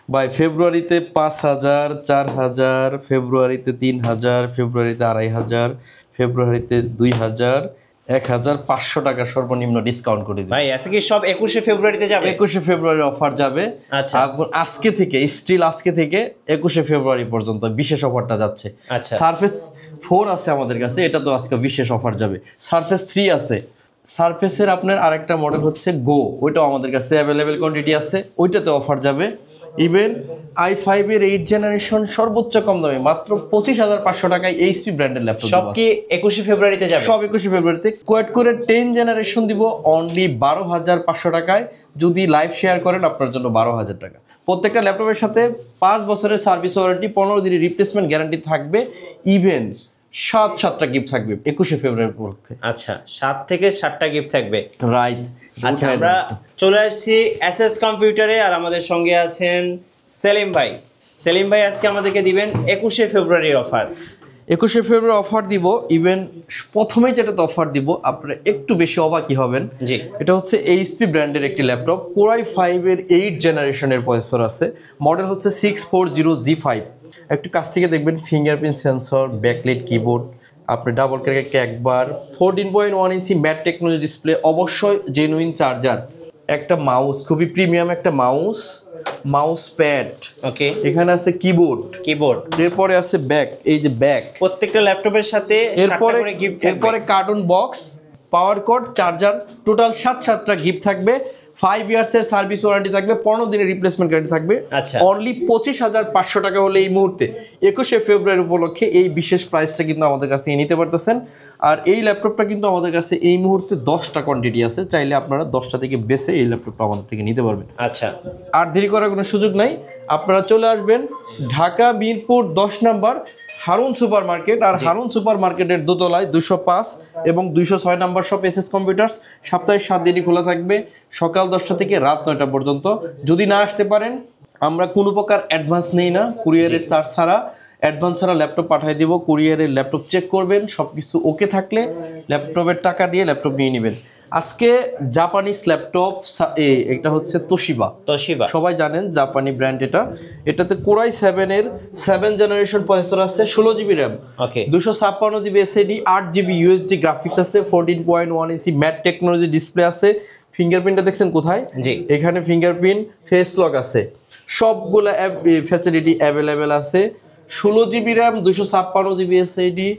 ভাই ফেব্রুয়ারিতে 5,000, 4,000, ফেব্রুয়ারিতে 3,000, ফেব্রুয়ারিতে 2,500, ফেব্রুয়ারিতে 2,000, 1,500 টাকা সর্বনিম্ন ডিসকাউন্ট করে দিই ভাই আজকে কি সব 21শে ফেব্রুয়ারিতে যাবে? 21শে ফেব্রুয়ারি অফার যাবে। আচ্ছা। আজকে থেকে স্টিল আজকে থেকে 21শে ফেব্রুয়ারি পর্যন্ত বিশেষ অফারটা যাচ্ছে। আচ্ছা। সারফেস 4 আছে আমাদের কাছে, এটা তো আজকে বিশেষ অফার যাবে। সারফেস 3 আছে। সারফেসের আপনার আরেকটা মডেল হচ্ছে গো, ওইটাও আমাদের কাছে অ্যাভেলেবেল কোয়ান্টিটি আছে, ওইটাতে অফার যাবে। ইভেন i5 এর 8 জেনারেশন সর্বোচ্চ কম দামে মাত্র 25,500 টাকায় এইচপি ব্র্যান্ডের ল্যাপটপ সব কি 21শে ফেব্রুয়ারিতে যাবে? সব 21শে ফেব্রুয়ারিতে। কোয়াড করে 10 জেনারেশন দিব অনলি 12,500 টাকায়। যদি লাইভ শেয়ার করেন আপনার জন্য 12,000 টাকা। প্রত্যেকটা ল্যাপটপের সাথে 5 বছরের সার্ভিস ওয়ারেন্টি, 15 দিনের রিপ্লেসমেন্ট গ্যারান্টি থাকবে। ইভেন 7টা গিফট থাকবে 21শে ফেব্রুয়ারি উপলক্ষে। আচ্ছা, 7 থেকে 7টা গিফট থাকবে, রাইট। আচ্ছা আমরা চলে আসছি এসএস কম্পিউটারে, আর আমাদের সঙ্গে আছেন সেলিম ভাই। সেলিম ভাই আজকে আমাদেরকে দিবেন 21শে ফেব্রুয়ারির অফার। 21শে ফেব্রুয়ারি অফার দিব। ইভেন প্রথমে যেটাতে অফার দিব আপনারা একটু বেশি অবাকই হবেন। জি। এটা হচ্ছে এইচপি ব্র্যান্ডের একটি ল্যাপটপ, Core i5 এর 8 জেনারেশনের প্রসেসর আছে, মডেল হচ্ছে 640G5। একটু কাছ থেকে দেখবেন ফিঙ্গারপ্রিন্ট সেন্সর, ব্যাকলাইট কিবোর্ড, আপনি ডাবল ক্যারেক্টার একবার, 14.1 ইঞ্চি ম্যাট টেকনোলজি ডিসপ্লে, অবশ্যই জেনুইন চার্জার, একটা মাউস, খুবই প্রিমিয়াম একটা মাউস প্যাড, ওকে, এখানে আছে কিবোর্ড, এরপরে আছে ব্যাক, এই যে ব্যাক প্রত্যেকটা ল্যাপটপের সাথে এরপরে গিফট, এরপরে cartoon box, power cord, charger, total 7টা গিফট থাকবে। 5 ইয়ার্সের সার্ভিস ওয়ারেন্টি থাকবে, 15 দিনের রিপ্লেসমেন্ট গ্যারান্টি থাকবে। আচ্ছা। অনলি 25,500 টাকা হলে এই মুহূর্তে 21শে ফেব্রুয়ারি উপলক্ষে এই বিশেষ প্রাইসটা কিন্তু আমাদের কাছে নিতে পারতেছেন। আর এই ল্যাপটপটা কিন্তু আমাদের কাছে এই মুহূর্তে 10টা কোয়ান্টিটি আছে, চাইলে আপনারা 10টা থেকে বেছে এই ল্যাপটপটা আমাদের থেকে নিতে পারবেন। আচ্ছা, আর দেরি করার কোনো সুযোগ নাই, আপনারা চলে আসবেন ঢাকা মিরপুর 10 নম্বর হারুন সুপার মার্কেট। আর হারুন সুপার মার্কেটের দোতলায় 205 এবং 206 নাম্বার শপ এসএস কম্পিউটার্স। সপ্তাহে 7 দিনই খোলা থাকবে, সকাল 10টা থেকে রাত 9টা পর্যন্ত। যদি না আসতে পারেন আমরা কোনো প্রকার অ্যাডভান্স নেই না, কুরিয়ারের চার্জ ছাড়া, অ্যাডভান্স ছাড়া ল্যাপটপ পাঠিয়ে দিব। কুরিয়ারের ল্যাপটপ চেক করবেন, সব কিছু ওকে থাকলে ল্যাপটপের টাকা দিয়ে ল্যাপটপ নিয়ে নেবেন। আজকে জাপানিজ ল্যাপটপ, এটা হচ্ছে তোশিবা, সবাই জানেন জাপানি ব্র্যান্ড। এটাতে Core i7 এর 7 জেনারেশন প্রসেসর আছে, 16GB RAM, 256GB SSD, 8GB USD graphics আছে, 14.1 ইঞ্চি ম্যাট টেকনোলজি ডিসপ্লে আছে। ফিঙ্গারপ্রিন্টটা দেখছেন কোথায়? এখানে ফিঙ্গারপ্রিন্ট, ফেস লক আছে, সবগুলা ফ্যাসিলিটি অ্যাভেলেবেল আছে। 16GB RAM, 256GB SSD,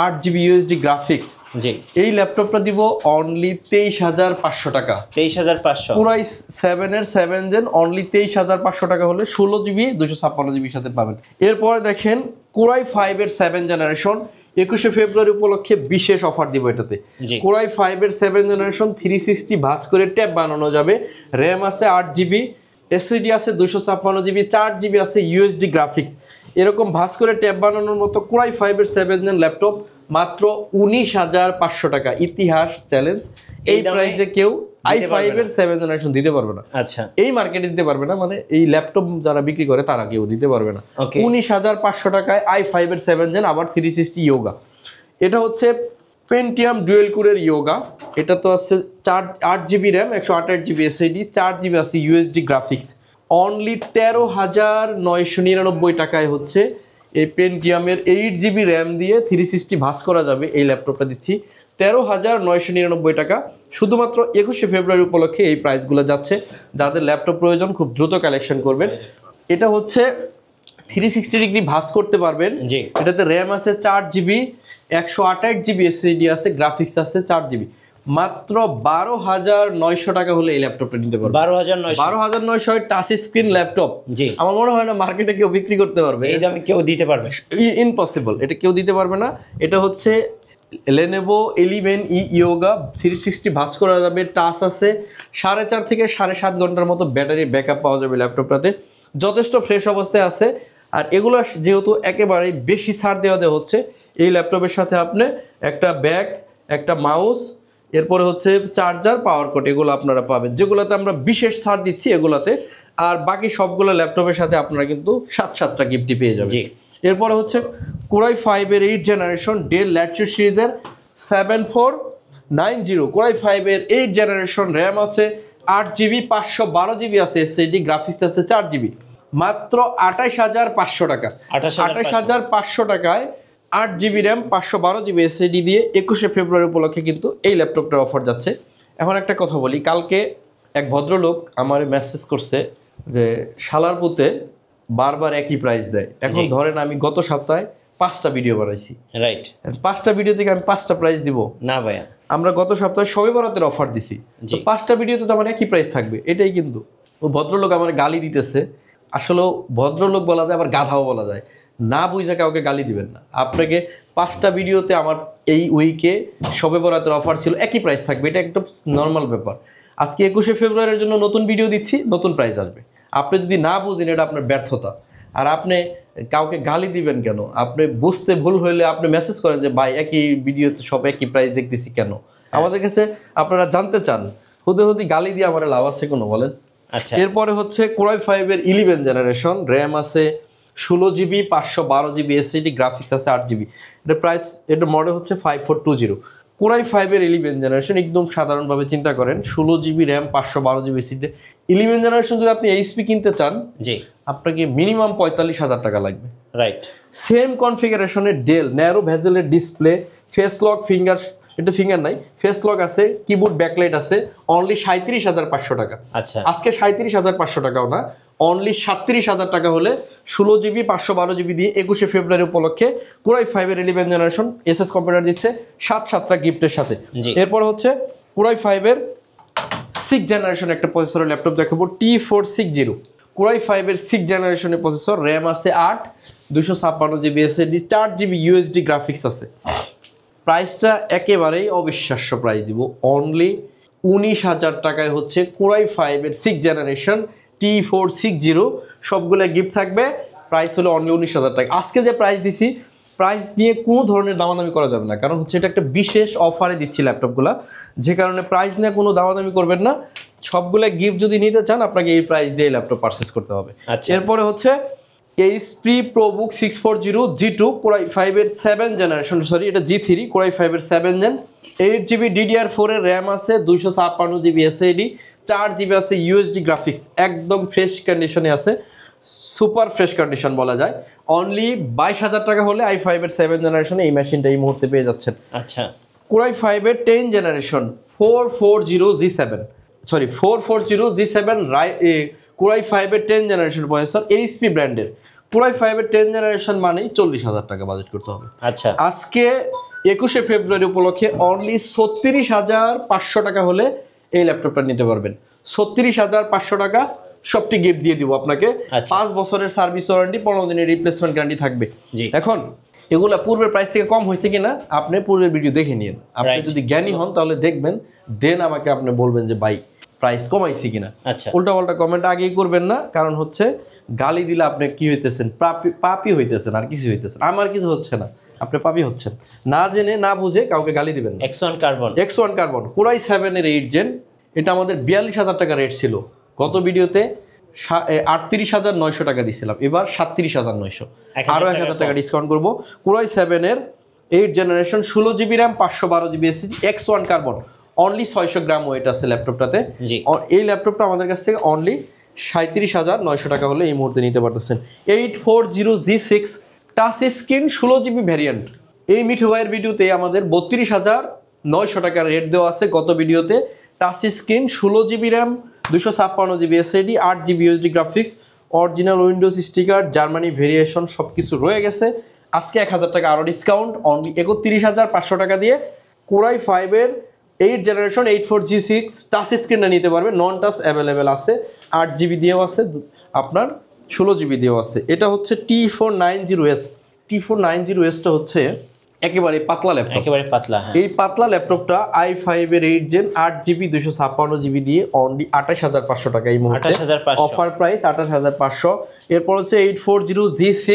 8GB USD graphics. জি। এই ল্যাপটপটা দিব অনলি 23,500 টাকা। 23,500 Core i7 এর 7 জেন অনলি 23,500 টাকা হলে 16GB 256GB সাথে পাবেন। এরপরে দেখেন Core i5 এর 7 জেনারেশন 21শে ফেব্রুয়ারি উপলক্ষে বিশেষ অফার দিব এটাতে। Core i5 এর 7 জেনারেশন 360 ভাঁজ করে ট্যাব বানানো যাবে, র্যাম আছে 8GB, এসএসডি আছে 256GB, 4GB আছে ইউএসডি গ্রাফিক্স। এরকম ভাঁজ করে ট্যাব বানানোর মতো Core i5 এর 7 জেন ল্যাপটপ মাত্র 19,500 টাকা। ইতিহাস চ্যালেঞ্জ, এই প্রাইসে কেউ i5 এর 7 জেনারেশন দিতে পারবে না। আচ্ছা, এই মার্কেটে দিতে পারবে না, মানে এই ল্যাপটপ যারা বিক্রি করে তারা কেউ দিতে পারবে না। 19,500 টাকায় i5 এর 7 জেন, আবার 360 ইয়োগা। এটা হচ্ছে পেন্টিয়াম ডুয়েল কোরের ইয়োগা। এটা তো আছে 8GB RAM, 128GB SSD, 4GB আছে ইউএসডি গ্রাফিক্স। অনলি 13,999 টাকায় হচ্ছে এই পেন্টিয়ামের 8GB র্যাম দিয়ে 360 ভাঁজ করা যাবে এই ল্যাপটপটা দিচ্ছি 13,999 টাকা। শুধুমাত্র 21শে ফেব্রুয়ারি উপলক্ষে এই প্রাইসগুলো যাচ্ছে। যাদের ল্যাপটপ প্রয়োজন খুব দ্রুত কালেকশন করবেন। এটা হচ্ছে 360 ডিগ্রি ভাঁজ করতে পারবেন। এটাতে র্যাম আছে 4GB, 128GB এসএসডি আছে, গ্রাফিক্স আছে 4GB। মাত্র 12,900 টাকা হলে এই ল্যাপটপটা নিতে পারবেন। 12,900 টাচ স্ক্রিন ল্যাপটপ। আমার মনে হয় না মার্কেটে কেউ বিক্রি করতে পারবে, এই দামে কেউ দিতে পারবে, ইম্পসিবল, এটা কেউ দিতে পারবে না। এটা হচ্ছে Lenovo 11E ইয়োগা, 360 ভাঁজ করা যাবে, টাচ আছে, 4.5 থেকে 7.5 ঘন্টার মতো ব্যাটারি ব্যাকআপ পাওয়া যাবে ল্যাপটপটাতে, যথেষ্ট ফ্রেশ অবস্থায় আছে। আর এগুলো যেহেতু একেবারে বেশি ছাড় দেওয়া হচ্ছে, এই ল্যাপটপের সাথে আপনি একটা ব্যাগ, একটা মাউস, এরপরে হচ্ছে চার্জার, পাওয়ার কট, এগুলো আপনারা পাবেন, যেগুলোতে আমরা বিশেষ ছাড় দিচ্ছি এগুলোতে। আর বাকি সবগুলো ল্যাপটপের সাথে আপনারা কিন্তু 7টা গিফটই পেয়ে যাবেন। এরপরে হচ্ছে Core i5 এর 8 জেনারেশন ডেল ল্যাটিটিউড সিরিজের 7490, Core i5 এর 8 জেনারেশন, র্যাম আছে 8GB, 512GB আছে এসএসডি, গ্রাফিক্স আছে 4GB। মাত্র 28,500 টাকা। 28,500 টাকায় 8GB র্যাম 512GB SSD দিয়ে 21শে ফেব্রুয়ারি উপলক্ষে কিন্তু এই ল্যাপটপটার অফার যাচ্ছে। এখন একটা কথা বলি, কালকে এক ভদ্রলোক আমার মেসেজ করছে যে শালারপুতে বারবার একই প্রাইস দেয়। এখন ধরেন আমি গত সপ্তাহে 5টা ভিডিও বানাইছি, রাইট, 5টা ভিডিও থেকে আমি 5টা প্রাইস দিব না ভাইয়া? আমরা গত সপ্তাহে শবে বরাতের অফার দিছি, তো 5টা ভিডিওতে তো আমার একই প্রাইস থাকবে, এটাই কিন্তু। ও ভদ্রলোক আমার গালি দিতেছে। আসলে ভদ্রলোক বলা যায়, আবার গাধাও বলা যায়, না বুঝে কাউকে গালি দিবেন না। আপনাকে 5টা ভিডিওতে আমার এই উইকে শবে বরাতের অফার ছিল, একই প্রাইস থাকবে, এটা একদম নর্মাল ব্যাপার। আজকে 21শে ফেব্রুয়ারির জন্য নতুন ভিডিও দিচ্ছি, নতুন প্রাইস আসবে। আপনি যদি না বুঝেন এটা আপনার ব্যর্থতা। আর আপনি কাউকে গালি দিবেন কেন? আপনি বুঝতে ভুল হইলে আপনি মেসেজ করেন যে ভাই একই ভিডিওতে সব একই প্রাইস দেখতেছি কেন। আমাদের কাছে আপনারা জানতে চান, হুদি গালি দিয়ে আমার লাভ আছে কোনো, বলেন? আচ্ছা, এরপরে হচ্ছে কোরাই 5-এর 11 জেনারেশন, র্যাম আছে 16GB 512GB SSD, গ্রাফিক্স আছে 8GB। এটা প্রাইস, এটা মডেল হচ্ছে 5420। কোরাই 5-এর 11 জেনারেশন একদম সাধারণভাবে চিন্তা করেন, 16GB RAM 512GB SSD। 11 generation যদি আপনি এইচপি কিনতে চান, জি, আপনাকে মিনিমাম 45,000 টাকা লাগবে। রাইট। সেম কনফিগারেশনের ডেল ন্যারো ভেজেলের ডিসপ্লে, ফেস লক, ফিঙ্গার, এটা ফিঙ্গার নাই, ফেস লক আছে, কিবোর্ড ব্যাকলাইট আছে, অনলি 37,500 টাকা। আচ্ছা, আজকে 37,500 টাকাও না, অনলি 37,000 টাকা হলে 16GB 512GB দিয়ে 21শে ফেব্রুয়ারি উপলক্ষে কোরাই 5-এর 11 জেনারেশন এসএস কম্পিউটার দিচ্ছে 7টা গিফটের সাথে। এরপর হচ্ছে কোরাই 5-এর 6 জেনারেশন একটা প্রসেসরের ল্যাপটপ দেখাবো, T460। কোরাই 5-এর 6 জেনারেশনের প্রসেসর, র্যাম আছে 8, 256GB SSD, 4GB USD graphics আছে। প্রাইসটা একেবারেই অবিশ্বাস্য প্রাইস দিব, অনলি 19,000 টাকায় হচ্ছে কোরাই 5-এর 6 জেনারেশন T460। সবগুলো গিফট থাকবে, প্রাইস হলো অনলি 19,000 টাকা। আজকে যে প্রাইস দিছি, প্রাইস নিয়ে কোনো ধরনের দামাদামি করা যাবে না, কারণ হচ্ছে এটা একটা বিশেষ অফারে দিচ্ছি ল্যাপটপগুলো, যে কারণে প্রাইস নিয়ে কোনো দামাদামি করবেন না। সবগুলো গিফট যদি নিতে চান আপনাকে এই প্রাইস দিয়ে ল্যাপটপ পারচেস করতে হবে। এরপরে হচ্ছে এইচপি প্রোবুক 640 G2 কোরাই 5-এর 7 জেনারেশন, সরি এটা G3, কোরাই 5-এর 7 জেন, 8GB DDR4 এর র্যাম আছে, 256GB SSD, 4GB আছে USD গ্রাফিক্স, একদম ফ্রেশ কন্ডিশনে আছে, সুপার ফ্রেশ কন্ডিশন বলা যায়। অনলি 22,000 টাকা হলে i5-এর 7 জেনারেশনে এই মেশিনটা এই মুহূর্তে পেয়ে যাচ্ছেন। আচ্ছা, কোরাই 5-এর 10 জেনারেশন 440 G7 কোরাই 5-এর 10 জেনারেশন প্রসেসর, এইচপি ব্র্যান্ডের। কোরাই 5-এর 10 জেনারেশন মানেই 40,000 টাকা বাজেট করতে হবে। আচ্ছা, আজকে 21শে ফেব্রুয়ারি উপলক্ষে অনলি 36,500 টাকা হলে এই ল্যাপটপটা নিতে পারবেন। 36,500 টাকা, সবটি গিফট দিয়ে দিব আপনাকে। 5 বছরের সার্ভিস ওয়ারেন্টি, 15 দিনের রিপ্লেসমেন্ট গ্যারান্টি থাকবে। এখন এগুলা পূর্বের প্রাইস থেকে কম হয়েছে কিনা আপনি পূর্বের ভিডিও দেখে নিন। আপনি যদি জ্ঞানী হন তাহলে দেখবেন, দেন আমাকে আপনি বলবেন যে ভাই প্রাইস কমাইছি কিনা। উল্টাপাল্টা কমেন্ট আগেই করবেন না, কারণ হচ্ছে গালি দিলে আপনি কি হইতেছেন, পাপি হইতেছেন, আর কিছু হইতেছেন। আমার কিছু হচ্ছে না, আপনি পাপি হচ্ছেন। না জেনে না বুঝে কাউকে গালি দিবেন না। X1 কার্বন কোরাই 7-এর 8 জেন, এটা আমাদের 42,000 টাকা রেট ছিল। গত ভিডিওতে 38,900 টাকা দিয়েছিলাম, এবার 37,900, আরও 1,000 টাকা ডিসকাউন্ট করবো। কোরাই 7-এর 8 generation 16GB RAM 512GB SSD, X1 carbon, only 600 gram weight আছে ল্যাপটপটাতে। এই ল্যাপটপটা আমাদের কাছ থেকে অনলি 37,900 টাকা হলে এই মুহূর্তে নিতে পারতেছেন। 840 G6 touch screen 16GB variant. এই মিঠু ভাইয়ের ভিডিওতে আমাদের 32,900 টাকা রেট দেওয়া আছে গত ভিডিওতে। Touch screen, 16GB RAM, 256GB SSD, 8GB USD graphics, original Windows sticker, Germany variation সব কিছু রয়ে গেছে। আজকে 1,000 টাকা আরও ডিসকাউন্ট, অনলি 31,500 টাকা দিয়ে কোরাই 5-এর 8 জেনারেশন 84G6 টাচ স্ক্রিনটা নিতে পারবে। নন টাচ অ্যাভেলেবেল আছে, 8GB দিয়েও আছে, আপনার 16GB দিয়েও আছে। এটা হচ্ছে T490S। T490Sটা হচ্ছে একেবারে পাতলা ল্যাপটপ, একেবারে পাতলা। এই পাতলা ল্যাপটপটা i5-এর 8 জেন 8GB 256GB দিয়ে অনলি 28,500 টাকা এই মুহূর্তে অফার প্রাইস, 28,500। এরপর হচ্ছে 840 G6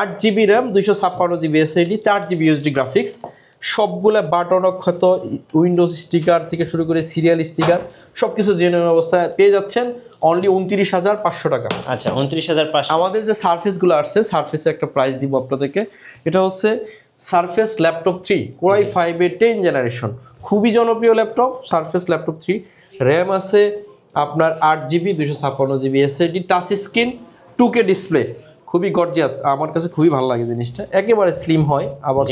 8GB RAM, 256GB SSD, 4GB USD graphics, সবগুলা বাটন অক্ষত, উইন্ডোজ স্টিকার থেকে শুরু করে সিরিয়াল স্টিকার সব কিছু জেনুইন অবস্থায় পেয়ে যাচ্ছেন অনলি 29,500 টাকা। আচ্ছা, 29,500। আমাদের যে সারফেসগুলো আসছে, সারফেসে একটা প্রাইস দিব আপনাদেরকে। এটা হচ্ছে সারফেস ল্যাপটপ 3 কোরাই 5-এর 10 জেনারেশন, খুবই জনপ্রিয় ল্যাপটপ সারফেস ল্যাপটপ 3। র্যাম আছে আপনার 8GB 256GB SSD, touch screen, 2K display, খুবই গর্জিয়াস, আমার কাছে খুবই ভালো লাগে জিনিসটা, একেবারে স্লিম হয়, আবার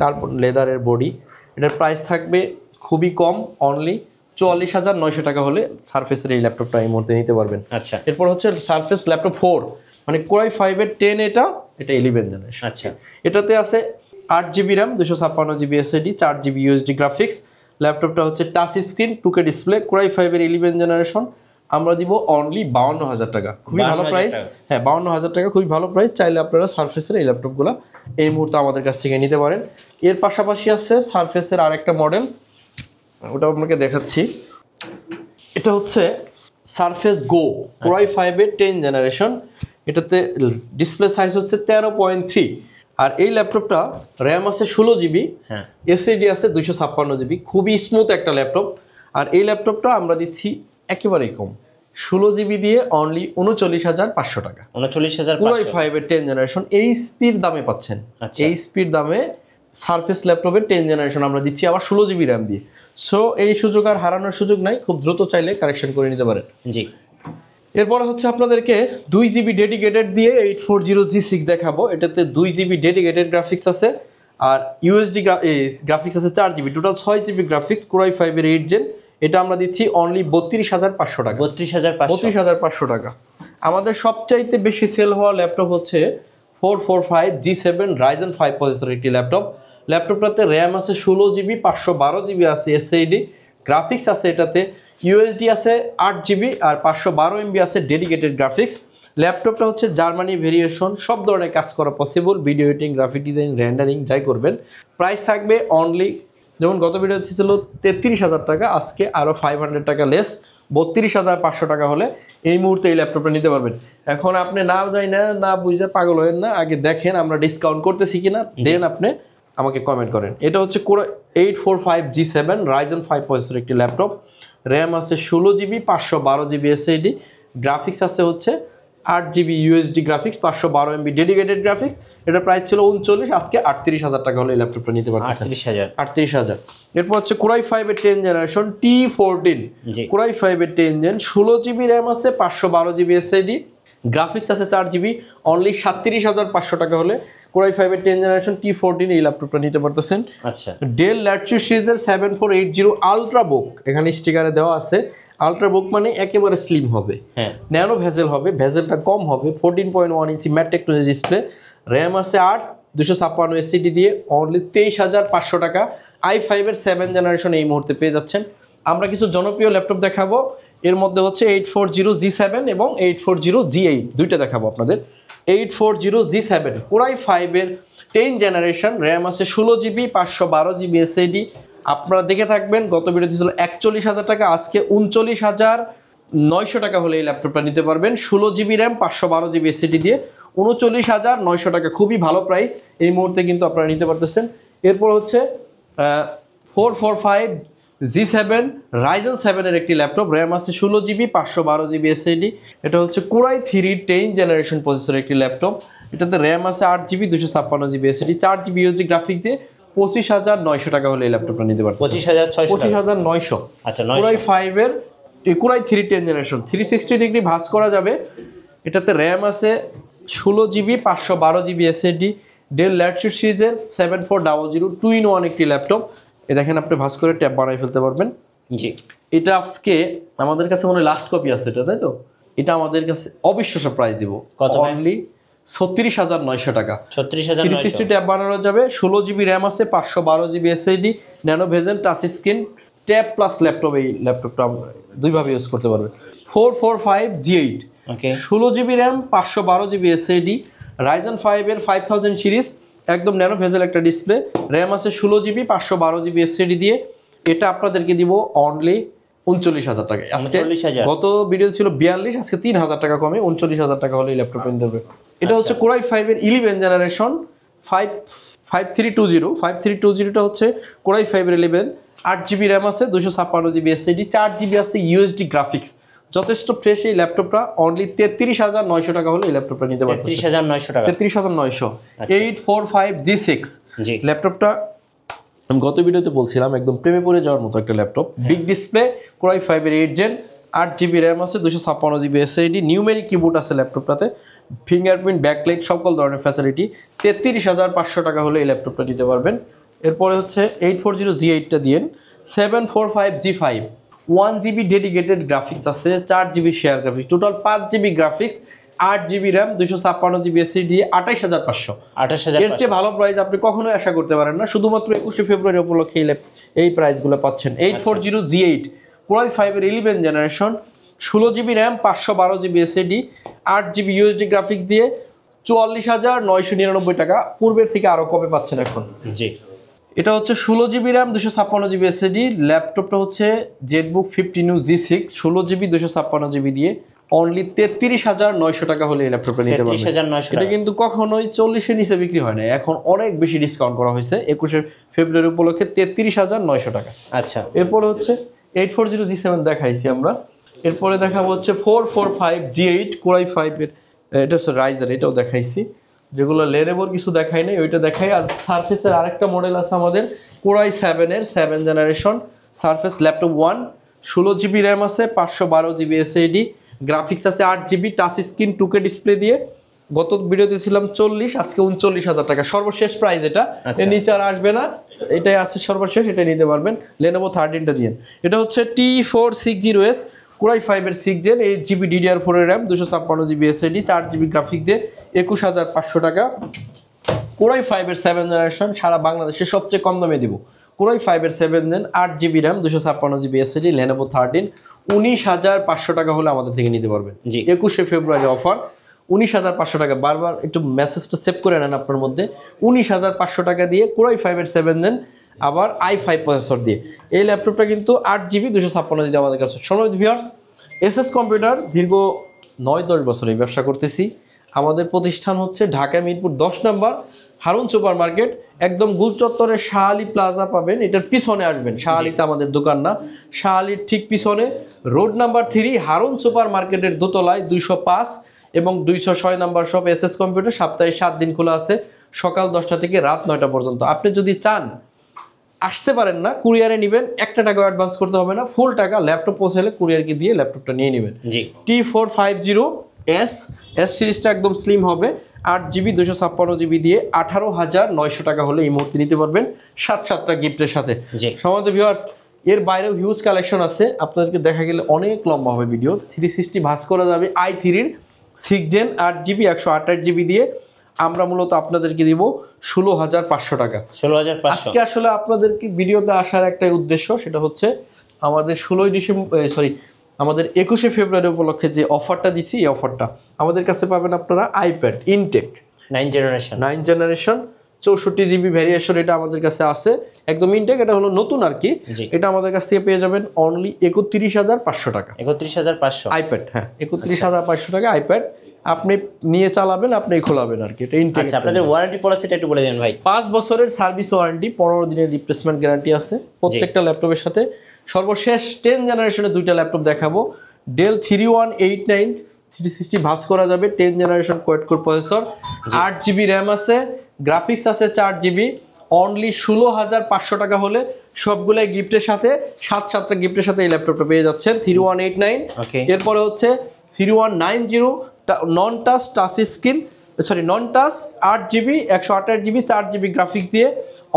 কার্বন লেদারের বডি। এটার প্রাইস থাকবে খুবই কম, অনলি 44,900 টাকা হলে সারফেসের এই ল্যাপটপটা এই মুহূর্তে নিতে পারবেন। আচ্ছা, এরপর হচ্ছে সারফেস ল্যাপটপ 4, মানে কোরাই 5-এর 10, এটা 11 জেনারেশন। আচ্ছা, এটাতে আছে 8GB RAM, 256GB SSD, 4GB USD graphics. ল্যাপটপটা হচ্ছে touch screen, 2K display, core i 5-এর 11 জেনারেশন। আমরা দিব অনলি 52,000 টাকা, খুবই ভালো প্রাইস। হ্যাঁ, 52,000 টাকা খুবই ভালো প্রাইস। চাইলে আপনারা সারফেসের এই ল্যাপটপগুলো এই মুহূর্তে আমাদের কাছ থেকে নিতে পারেন। এর পাশাপাশি আছে সারফেসের আরেকটা মডেল, ওটা আপনাকে দেখাচ্ছি। এটা হচ্ছে সারফেস গো, কোরাই 5-এর 10 জেনারেশন। এটাতে ডিসপ্লে সাইজ হচ্ছে 13.3, আর এই ল্যাপটপটা র্যাম আছে 16GB, এসএসডি আছে 256GB, খুবই স্মুথ একটা ল্যাপটপ। আর এই ল্যাপটপটা আমরা দিচ্ছি একেবারেই কম, 16GB দিয়ে অনলি 39,500 টাকা। 39,500 কোরাই 5-এর 10 জেনারেশন এই স্পিড দামে পাচ্ছেন। এই স্পিড দামে সারফেস ল্যাপটপের 10 জেনারেশন আমরা দিচ্ছি, আবার 16GB র্যাম দিয়ে। সো এই সুযোগ আর হারানোর সুযোগ নাই, খুব দ্রুত চাইলে কারেকশন করে নিতে পারেন। জি। এরপরে হচ্ছে আপনাদেরকে 2GB ডেডিকেটেড দিয়ে 840G6 দেখাবো। এটাতে 2GB ডেডিকেটেড গ্রাফিক্স আছে, আর ইউএসডি গ্রাফিক্স আছে 4GB, total 6GB graphics, core i 5-এর 8 জেন। এটা আমরা দিচ্ছি অনলি 32,500 টাকা। 32,500 টাকা। আমাদের সবচাইতে বেশি সেল হওয়া ল্যাপটপ হচ্ছে 445G7 Ryzen 5 প্রসেসর একটি ল্যাপটপ। ল্যাপটপটাতে র্যাম আছে 16GB, 512GB আছে এসএসডি, গ্রাফিক্স আছে এটাতে, ইউএসডি আছে 8GB, আর 512MB আছে ডেডিকেটেড গ্রাফিক্স। ল্যাপটপটা হচ্ছে জার্মানি ভেরিয়েশন, সব ধরনের কাজ করা possible, video editing, graphic design, rendering যাই করবেন। প্রাইস থাকবে অনলি, যেমন গত ভিডিও ছিল 33,000 টাকা, আজকে আরও 500 টাকা লেস, 32,500 টাকা হলে এই মুহূর্তে এই ল্যাপটপটা নিতে পারবেন। এখন আপনি না যাই না বুঝে পাগল হবেন না, আগে দেখেন আমরা ডিসকাউন্ট করতেছি কিনা, দেন আপনি আমাকে কমেন্ট করেন। এটা হচ্ছে কোরাই 845G7 Ryzen 5 প্রসেসর একটি ল্যাপটপ, র্যাম আছে 16GB, 512GB এসএসডি, গ্রাফিক্স আছে হচ্ছে 8GB USD graphics, 512MB dedicated graphics. এটা প্রাইস ছিল 39, আজকে 38,000 টাকা হলে এই ল্যাপটপটা নিতে পারতেছেন। 38,000। এরপর হচ্ছে কোরাই 5-এর 10 জেনারেশন T14, কোরাই 5-এর 10 জেন, 16GB র্যাম আছে, 512GB এসএসডি, গ্রাফিক্স আছে 4GB, অনলি 37,500 টাকা হলে কোরাই 5-এর 10 জেনারেশন T14 এই ল্যাপটপটা নিতে পারতেছেন। আচ্ছা, ডেল ল্যাটিটিউড সিরিজের 7480 আলট্রাবুক, এখানে স্টিকারে দেওয়া আছে। আলট্রাবুক মানে একেবারে স্লিম হবে, ন্যানো ভেজেল হবে, ভেজেলটা কম হবে, 14.1 ইঞ্চি ম্যাট টেকনোলজি ডিসপ্লে, র্যাম আছে 8, 256 এসএসডি দিয়ে অনলি 23,500 টাকা। i5-এর 7 জেনারেশন এই মুহূর্তে পেয়ে যাচ্ছেন। আমরা কিছু জনপ্রিয় ল্যাপটপ দেখাবো, এর মধ্যে হচ্ছে 840G7 এবং 840G8 দুইটা দেখাবো আপনাদের। 840G7 কোরাই 5-এর 10 জেনারেশন, র্যাম আছে 16GB, 512GB এসএসডি। আপনারা দেখে থাকবেন গত ভিডিওতে ছিল 41,000 টাকা, আজকে 39,900 টাকা হলে এই ল্যাপটপটা নিতে পারবেন। 16GB র্যাম, 512GB এসএসডি দিয়ে 39,900 টাকা, খুবই ভালো প্রাইস, এই মুহূর্তে কিন্তু আপনারা নিতে পারতেছেন। এরপর হচ্ছে 445G7 Ryzen 7-এর একটি ল্যাপটপ, র্যাম আছে 16GB, 512GB এসএসডি। এটা হচ্ছে কোরাই 3 10 জেনারেশন প্রসেসরের একটি ল্যাপটপ। এটাতে র্যাম আছে 8GB, 256GB SSD, 4GB USD graphic দিয়ে 25,900 টাকা হলে এই ল্যাপটপটা নিতে পারবেন। 25,900। আচ্ছা, কোরাই 5-এর কোরাই 3 10 জেনারেশন, 360 ডিগ্রি ভাঁজ করা যাবে। এটাতে র্যাম আছে 16GB, 512GB SSD, del Latitude সিরিজের 7400 2-in-1 একটি ল্যাপটপ। এ দেখেন, আপনি ভাঁজ করে ট্যাব বানাই ফেলতে পারবেন। জি, এটা আজকে আমাদের কাছে মনে হয় লাস্ট কপি আছে এটা, তাই তো? এটা আমাদের কাছে অবিশ্বাস্য প্রাইস দিব, অনলি 36,900 টাকা। 360 ট্যাব বানানো যাবে, 16GB র্যাম আছে, 512GB SSD, nano bezel, touch screen, tab plus laptop. এই ল্যাপটপটা দুইভাবে ইউজ করতে পারবে। 445G8, 16GB RAM, 512GB SSD, Ryzen 5-এর 5000 series, একদম ন্যানো ভেজেল একটা ডিসপ্লে, র্যাম আছে 16GB, 512GB এসএসডি দিয়ে। এটা আপনাদেরকে দিব অনলি 39,000 টাকা। আজকে গত ভিডিও ছিল 42, আজকে 3,000 টাকা কমে 39,000 টাকা হলে এই ল্যাপটপ নিতে হবে। এটা হচ্ছে কোরাই 5-এর 11 জেনারেশন 5320 হচ্ছে কোরাই 5-এর 11, 8GB র্যাম আছে, 256GB এসএসডি, 4GB আছে ইউএসডি গ্রাফিক্স। যথেষ্ট ফ্রেশ এই ল্যাপটপটা, অনলি 33,900 টাকা হলে এই ল্যাপটপটা নিতে পারবেন। 33,900 টাকা। 33,900। 845G6 ল্যাপটপটা আমি গত ভিডিওতে বলছিলাম একদম প্রেমে পড়ে যাওয়ার মতো একটা ল্যাপটপ, বিগ ডিসপ্লে, কোরাই 5-এর 8 জেন, 8GB র্যাম আছে, 256GB SSD, নিউমেরিক কিবোর্ড আছে ল্যাপটপটাতে, ফিঙ্গারপ্রিন্ট, ব্যাকলাইট, সকল ধরনের ফ্যাসিলিটি। 33,500 টাকা হলে এই ল্যাপটপটা নিতে পারবেন। এরপরে হচ্ছে 840G8টা দিয়েন, 745G5, 1GB ডেডিকেটেড গ্রাফিক্স আছে, 4GB share graphics, total 5GB graphics, 8GB RAM, 256GB SSD দিয়ে 28,500। 28,000 এর চেয়ে ভালো প্রাইস আপনি কখনোই আশা করতে পারেন না। শুধুমাত্র 21শে ফেব্রুয়ারি উপলক্ষে এই প্রাইসগুলো পাচ্ছেন। 840G8 Core i5 এর 11 generation, 16GB RAM, 512GB SSD, 8GB USD graphics দিয়ে 44,999 টাকা। পূর্বের থেকে আরও কমে পাচ্ছেন এখন। জি, এটা হচ্ছে 16GB র্যাম, 256GB SSD। ল্যাপটপটা হচ্ছে Jetbook 15U G6, 16GB 256GB দিয়ে অনলি 33,900 টাকা হলে এই ল্যাপটপটা নিতে পারবেন। 33,900 এটা কিন্তু কখনোই 40-এর নিচে বিক্রি হয় না, এখন অনেক বেশি ডিসকাউন্ট করা হয়েছে 21শে ফেব্রুয়ারি উপলক্ষে 33,900 টাকা। আচ্ছা, এরপরে হচ্ছে 840G7 দেখাইছি আমরা। এরপরে দেখাবো হচ্ছে 445G8 Core i5 এর, এটা হচ্ছে রাইজার, এটাও দেখাইছি। যেগুলো লেনেভোর কিছু দেখাই নাই ওইটা দেখাই। আর সারফেসের আরেকটা মডেল আছে আমাদের Core i7 এর 7 generation surface laptop 1, 16GB RAM আছে, 512GB SSD, গ্রাফিক্স আছে 8GB, touch screen 2K display দিয়ে। গত ভিডিওতে ছিলাম 40, আজকে 39,000 টাকা সর্বশেষ প্রাইস। এটা এর নিচে আর আসবে না, এটাই আছে সর্বশেষ, এটা নিতে পারবেন। Lenovo 13টা দিয়ে। এটা হচ্ছে T460S Core i5 এর 6 জেন, 8GB DDR4 এর RAM, 256GB SSD, 4GB graphics দিয়ে 21,500 টাকা। Core i5 এর 7 জেনারেশন, সারা বাংলাদেশে সবচেয়ে কম দামে দিব। Core i5 এর 7 gen, 8GB RAM, 256GB SSD, Lenovo 13, 19,500 টাকা হলে আমাদের থেকে নিতে পারবেন। জি, 21শে ফেব্রুয়ারি অফার, 19,500 টাকা। বারবার একটু মেসেজটা সেভ করে নেন আপনার মধ্যে। 19,500 টাকা দিয়ে Core i5 এর 7 জেন, আবার i5 প্রসেসর দিয়ে। এই ল্যাপটপটা কিন্তু 8GB 256GB দিয়ে আমাদের কাছে। সম্মানিত ভিউয়ার্স, এসএস কম্পিউটার দীর্ঘ 9-10 বছর এই ব্যবসা করতেছি। আমাদের প্রতিষ্ঠান হচ্ছে ঢাকা মিরপুর 10 নম্বর হারুন সুপার মার্কেট, একদম গুলচত্বরের শাহালি প্লাজা পাবেন, এটার পিছনে আসবেন। শাহালিতে আমাদের দোকান না, শাহালির ঠিক পিছনে রোড নাম্বার 3 হারুন সুপার মার্কেটের দোতলায় 205 এবং 206 নম্বর শপ এসএস কম্পিউটার। সপ্তাহে 7 দিন খোলা আছে, সকাল 10টা থেকে রাত 9টা পর্যন্ত। আপনি যদি চান আসতে পারেন না, কুরিয়ারে নেবেন, 1 টাকা অ্যাডভান্স করতে হবে না, ফুল টাকা ল্যাপটপ পৌঁছালে কুরিয়ারকে দিয়ে ল্যাপটপটা নিয়ে নেবেন। জি, T450S সিরিজটা একদম স্লিম হবে, 8GB 256GB দিয়ে 18,900 টাকা হলে এই মুহূর্তে নিতে পারবেন 7টা গিফটের সাথে। জি, সম্মানিত ভিউয়ার্স, এর বাইরেও হিউজ কালেকশন আছে, আপনাদেরকে দেখা গেলে অনেক লম্বা হবে ভিডিও। 360 ভাঁজ করা যাবে i3-র 6 জেন, 8GB 128GB দিয়ে আমরা মূলত আপনাদেরকে দিব 16,500 টাকা। 16,500। আজকে আসলে আপনাদেরকে ভিডিওতে আসার একটাই উদ্দেশ্য, সেটা হচ্ছে আমাদের 21শে ফেব্রুয়ারি উপলক্ষে যে অফারটা দিচ্ছি, এই অফারটা আমাদের কাছে পাবেন আপনারা iPad intact 9 generation 64GB variation, এটা আমাদের কাছে আছে একদম ইনটেক, এটা হলো নতুন আর কি। এটা আমাদের কাছ থেকে পেয়ে যাবেন অনলি 31,500 টাকা। 31,500 আইপ্যাড, হ্যাঁ 31,500 টাকা আইপ্যাড। আপনি নিয়ে চালাবেন, আপনি খোলাবেন আর কি, এটা ইনটেক। আচ্ছা, আপনাদের ওয়ারেন্টি পলিসিটা একটু বলে দেন ভাই। 5 বছরের সার্ভিস ওয়ারেন্টি, 15 দিনের রিপ্লেসমেন্ট গ্যারান্টি আছে প্রত্যেকটা ল্যাপটপের সাথে। সর্বশেষ 10 জেনারেশনের 2টা ল্যাপটপ দেখাবো। ডেল 3189 360 ভাঁজ করা যাবে, 10 generation quad core processor, 8GB RAM আছে, গ্রাফিক্স আছে 4GB, অনলি 16,500 টাকা হলে সবগুলাই গিফটের সাথে 7টা গিফটের সাথে এই ল্যাপটপটা পেয়ে যাচ্ছেন। 3189, এরপরে হচ্ছে 3190 নন টাচ স্ক্রিন, নন touch 8GB 128GB 4GB graphics দিয়ে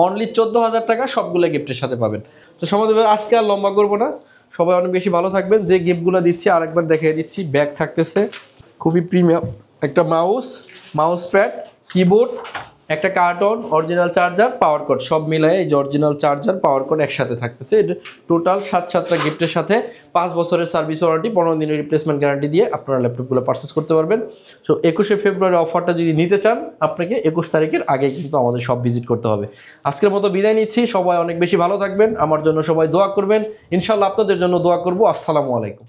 অনলি 14,000 টাকা সবগুলো গিফটের সাথে পাবেন। তো সমাজ আজকে আর লম্বা করবো না, সবাই অনেক বেশি ভালো থাকবেন। যে গিফটগুলো দিচ্ছি আরেকবার দেখিয়ে দিচ্ছি। ব্যাগ থাকতেছে খুবই প্রিমিয়াম, একটা মাউস প্যাড, কিবোর্ড, একটা carton, original charger, power cord, সব মিলায়ে এই যে অরিজিনাল চার্জার পাওয়ার কর্ড একসাথে থাকতেছে। এটা টোটাল 7টা গিফটের সাথে 5 বছরের সার্ভিস ওয়ারেন্টি, 15 দিনের রিপ্লেসমেন্ট গ্যারান্টি দিয়ে আপনারা ল্যাপটপগুলো পারচেস করতে পারবেন। সো 21শে ফেব্রুয়ারি অফারটা যদি নিতে চান, আপনাকে 21 তারিখের আগে কিন্তু আমাদের সব ভিজিট করতে হবে। আজকের মতো বিদায় নিচ্ছি, সবাই অনেক বেশি ভালো থাকবেন, আমার জন্য সবাই দোয়া করবেন, ইনশাআল্লাহ আপনাদের জন্য দোয়া করব। আসসালামু আলাইকুম।